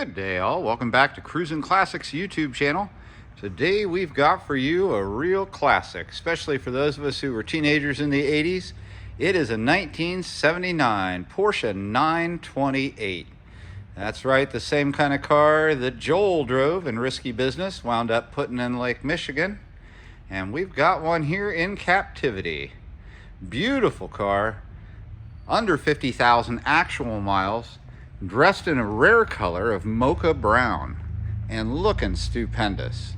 Good day all, welcome back to Cruisin Classics YouTube channel. Today we've got for you a real classic, especially for those of us who were teenagers in the 80s. It is a 1979 Porsche 928. That's right, the same kind of car that Joel drove in Risky Business, wound up putting in Lake Michigan. And we've got one here in captivity. Beautiful car, under 50,000 actual miles, dressed in a rare color of mocha brown and looking stupendous.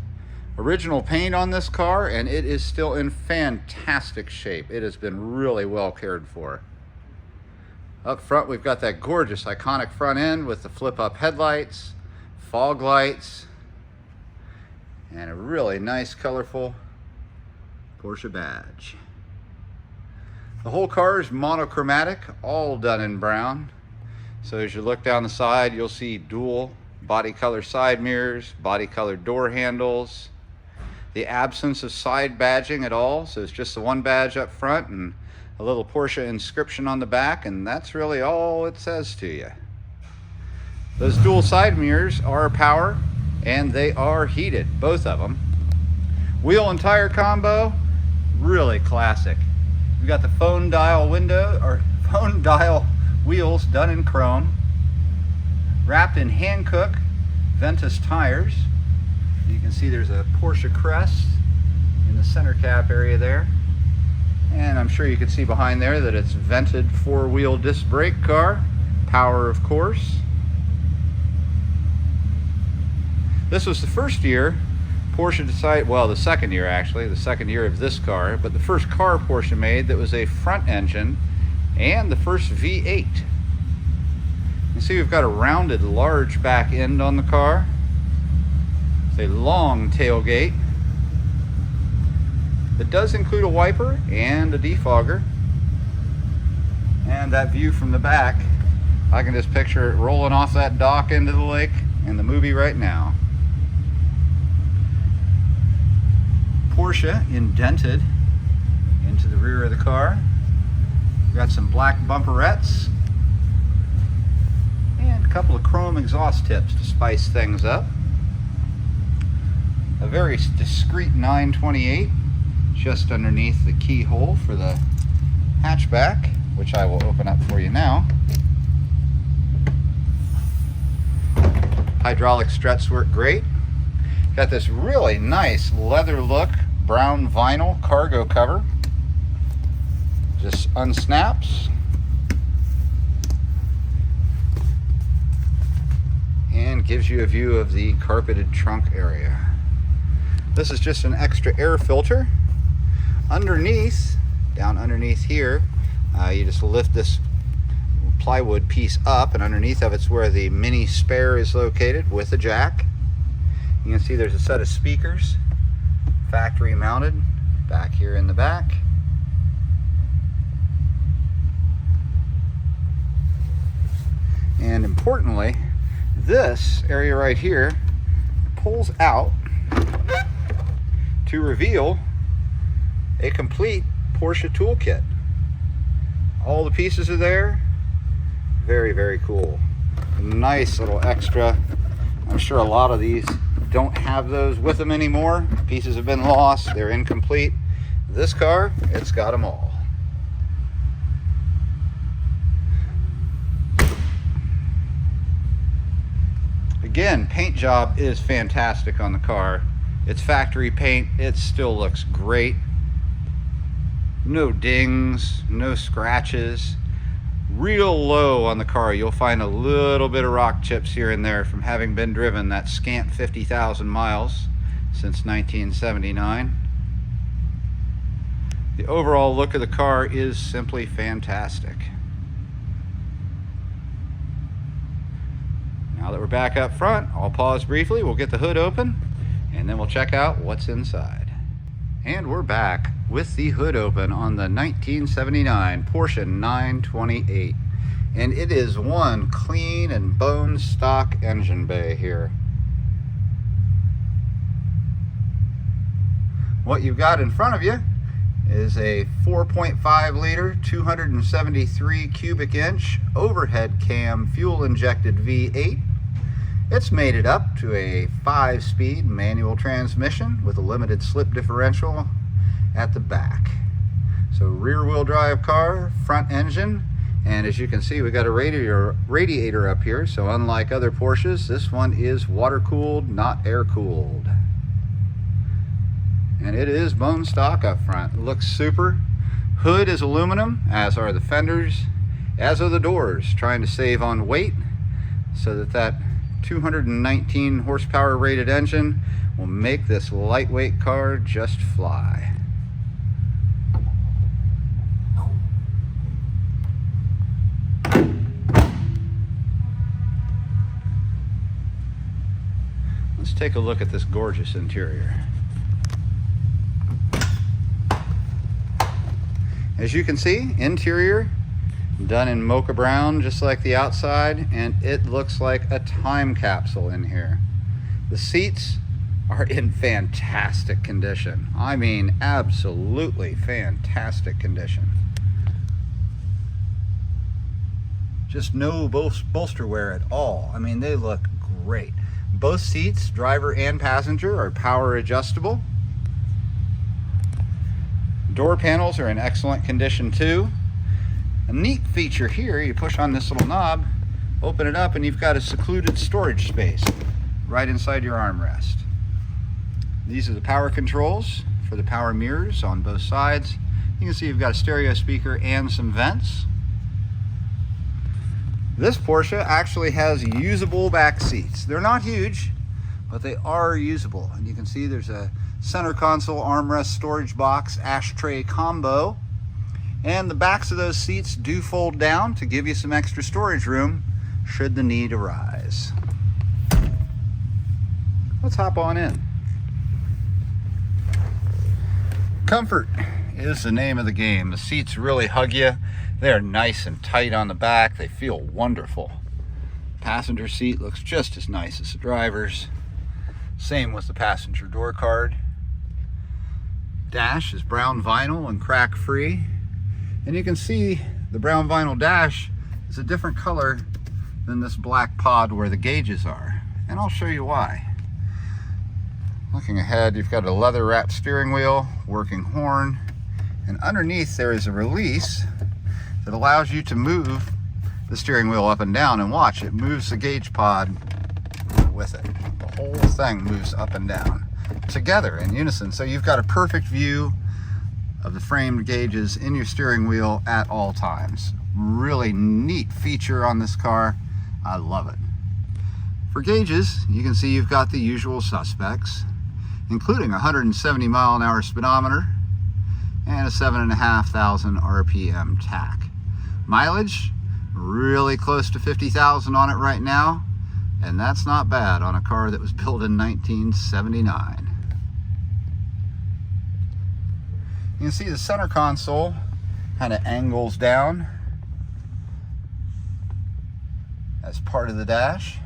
Original paint on this car, and it is still in fantastic shape. It has been really well cared for. Up front we've got that gorgeous iconic front end with the flip-up headlights, fog lights, and a really nice colorful Porsche badge. The whole car is monochromatic, all done in brown. So as you look down the side, you'll see dual body color side mirrors, body color door handles, the absence of side badging at all. So it's just the one badge up front and a little Porsche inscription on the back, and that's really all it says to you. Those dual side mirrors are power, and they are heated, both of them. Wheel and tire combo, really classic. We've got the phone dial window, or phone dial wheels done in chrome, wrapped in Hankook Ventus tires. You can see there's a Porsche crest in the center cap area there, and I'm sure you can see behind there that it's vented four-wheel disc brake car, power of course. This was the first year Porsche decided, well, the second year actually, the second year of this car, but the first car Porsche made that was a front engine and the first V8. You see we've got a rounded large back end on the car. It's a long tailgate. It does include a wiper and a defogger. And that view from the back, I can just picture it rolling off that dock into the lake in the movie right now. Porsche indented into the rear of the car. Got some black bumperettes and a couple of chrome exhaust tips to spice things up. A very discreet 928 just underneath the keyhole for the hatchback, which I will open up for you now. Hydraulic struts work great. Got this really nice leather look brown vinyl cargo cover. Just unsnaps and gives you a view of the carpeted trunk area. This is just an extra air filter. Underneath, down underneath here, you just lift this plywood piece up, and underneath of it's where the mini spare is located with a jack. You can see there's a set of speakers, factory mounted, back here in the back. And importantly, this area right here pulls out to reveal a complete Porsche toolkit. All the pieces are there. Very, very cool. Nice little extra. I'm sure a lot of these don't have those with them anymore. Pieces have been lost, they're incomplete. This car, it's got them all. Again, paint job is fantastic on the car. It's factory paint, it still looks great. No dings, no scratches. Real low on the car, you'll find a little bit of rock chips here and there from having been driven that scant 50,000 miles since 1979. The overall look of the car is simply fantastic. Now that we're back up front, I'll pause briefly, we'll get the hood open, and then we'll check out what's inside. And we're back with the hood open on the 1979 Porsche 928. And it is one clean and bone stock engine bay here. What you've got in front of you is a 4.5 liter, 273 cubic inch overhead cam fuel injected V8. It's mated up to a 5-speed manual transmission with a limited slip differential at the back. So rear-wheel drive car, front engine, and as you can see, we got a radiator up here. So unlike other Porsches, this one is water-cooled, not air-cooled. And it is bone stock up front. It looks super. Hood is aluminum, as are the fenders, as are the doors, trying to save on weight so that 219 horsepower rated engine will make this lightweight car just fly. Let's take a look at this gorgeous interior. As you can see, interior done in mocha brown, just like the outside, and it looks like a time capsule in here. The seats are in fantastic condition. I mean, absolutely fantastic condition. Just no bolster wear at all. I mean, they look great. Both seats, driver and passenger, are power adjustable. Door panels are in excellent condition too. A neat feature here, you push on this little knob, open it up, and you've got a secluded storage space right inside your armrest. These are the power controls for the power mirrors on both sides. You can see you've got a stereo speaker and some vents. This Porsche actually has usable back seats. They're not huge, but they are usable. And you can see there's a center console armrest storage box ashtray combo, and the backs of those seats do fold down to give you some extra storage room should the need arise. Let's hop on in. Comfort is the name of the game. The seats really hug you. They're nice and tight on the back. They feel wonderful. Passenger seat looks just as nice as the driver's. Same with the passenger door card. Dash is brown vinyl and crack free. And you can see the brown vinyl dash is a different color than this black pod where the gauges are. And I'll show you why. Looking ahead, you've got a leather wrapped steering wheel, working horn, and underneath there is a release that allows you to move the steering wheel up and down, and watch, it moves the gauge pod with it. The whole thing moves up and down together in unison. So you've got a perfect view of the framed gauges in your steering wheel at all times. Really neat feature on this car. I love it. For gauges, you can see you've got the usual suspects, including a 170 mile an hour speedometer and a 7,500 RPM tach. Mileage, really close to 50,000 on it right now, and that's not bad on a car that was built in 1979. You can see the center console kind of angles down as part of the dash.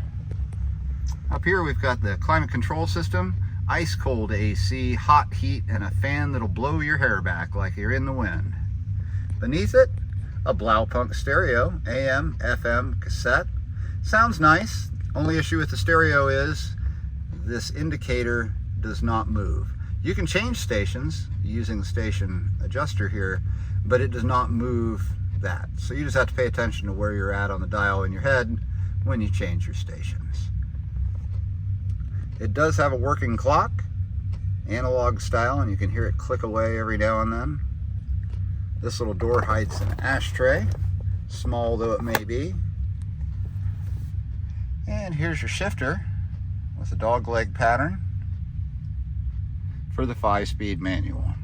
Up here we've got the climate control system, ice cold AC, hot heat, and a fan that'll blow your hair back like you're in the wind. Beneath it, a Blaupunk stereo, AM, FM, cassette. Sounds nice. Only issue with the stereo is this indicator does not move. You can change stations using the station adjuster here, but it does not move that. So you just have to pay attention to where you're at on the dial in your head when you change your stations. It does have a working clock, analog style, and you can hear it click away every now and then. This little door hides an ashtray, small though it may be. And here's your shifter with a dog leg pattern for the 5-speed manual.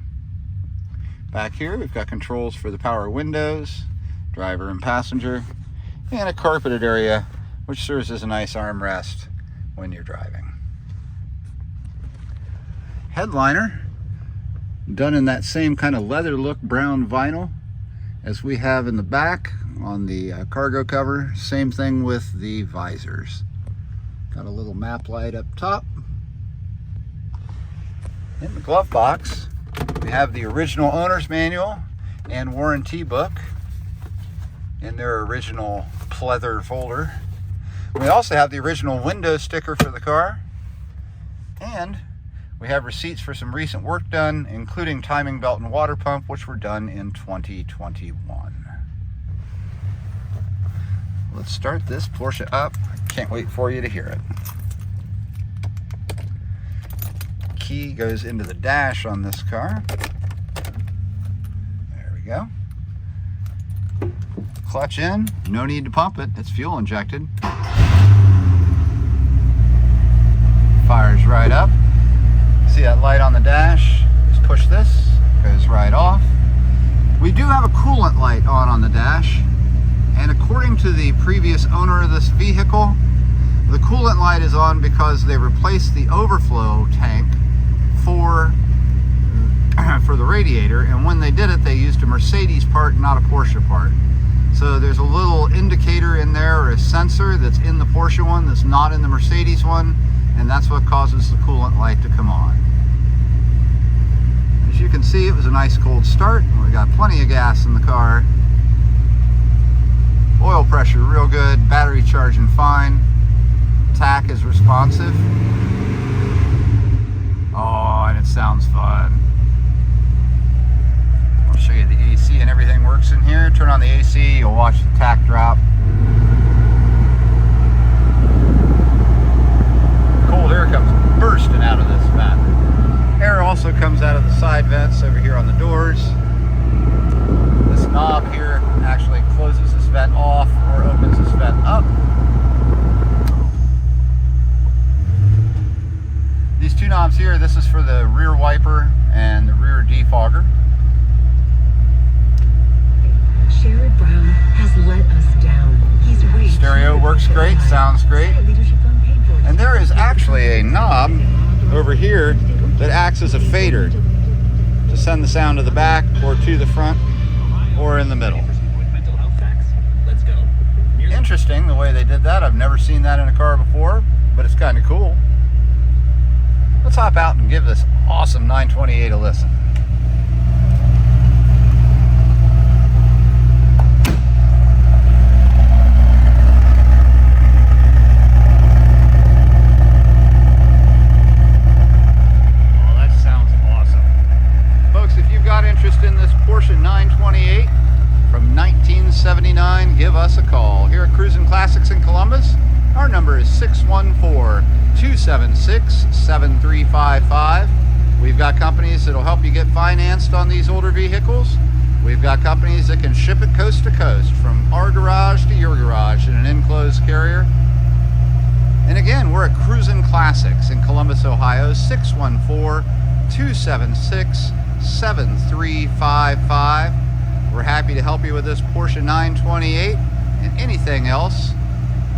Back here we've got controls for the power windows, driver and passenger, and a carpeted area which serves as a nice armrest when you're driving. Headliner, done in that same kind of leather look brown vinyl as we have in the back on the cargo cover. Same thing with the visors. Got a little map light up top. In the glove box we have the original owner's manual and warranty book in their original pleather folder. We also have the original window sticker for the car, and we have receipts for some recent work done, including timing belt and water pump, which were done in 2021. Let's start this Porsche up. I can't wait for you to hear it. Key goes into the dash on this car. There we go. Clutch in, no need to pump it, it's fuel injected. Fires right up. See that light on the dash? Just push this, goes right off. We do have a coolant light on the dash, and according to the previous owner of this vehicle, the coolant light is on because they replaced the overflow tank for the radiator, and when they did it, they used a Mercedes part, not a Porsche part. So there's a little indicator in there, or a sensor that's in the Porsche one that's not in the Mercedes one, and that's what causes the coolant light to come on. As you can see, it was a nice cold start. We got plenty of gas in the car. Oil pressure real good, battery charging fine. Tach is responsive. Oh, and it sounds fun. I'll show you the AC and everything works in here. Turn on the AC, you'll watch the tach drop. Cold air comes bursting out of this vent. Air also comes out of the side vents over here on the doors. This knob here actually closes this vent off or opens this vent up. These two knobs here, this is for the rear wiper and the rear defogger. Sherrod Brown has let us down. He's way Stereo works great, sounds great. And there is actually a knob over here that acts as a fader to send the sound to the back or to the front or in the middle. Interesting the way they did that. I've never seen that in a car before, but it's kind of cool. Let's hop out and give this awesome 928 a listen. In this Porsche 928 from 1979, give us a call. Here at Cruisin Classics in Columbus, our number is 614-276-7355. We've got companies that'll help you get financed on these older vehicles. We've got companies that can ship it coast to coast from our garage to your garage in an enclosed carrier. And again, we're at Cruisin Classics in Columbus, Ohio, 614-276-7355. We're happy to help you with this Porsche 928 and anything else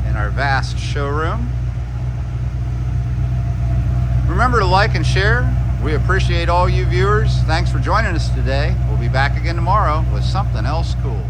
in our vast showroom. Remember to like and share. We appreciate all you viewers. Thanks for joining us today. We'll be back again tomorrow with something else cool.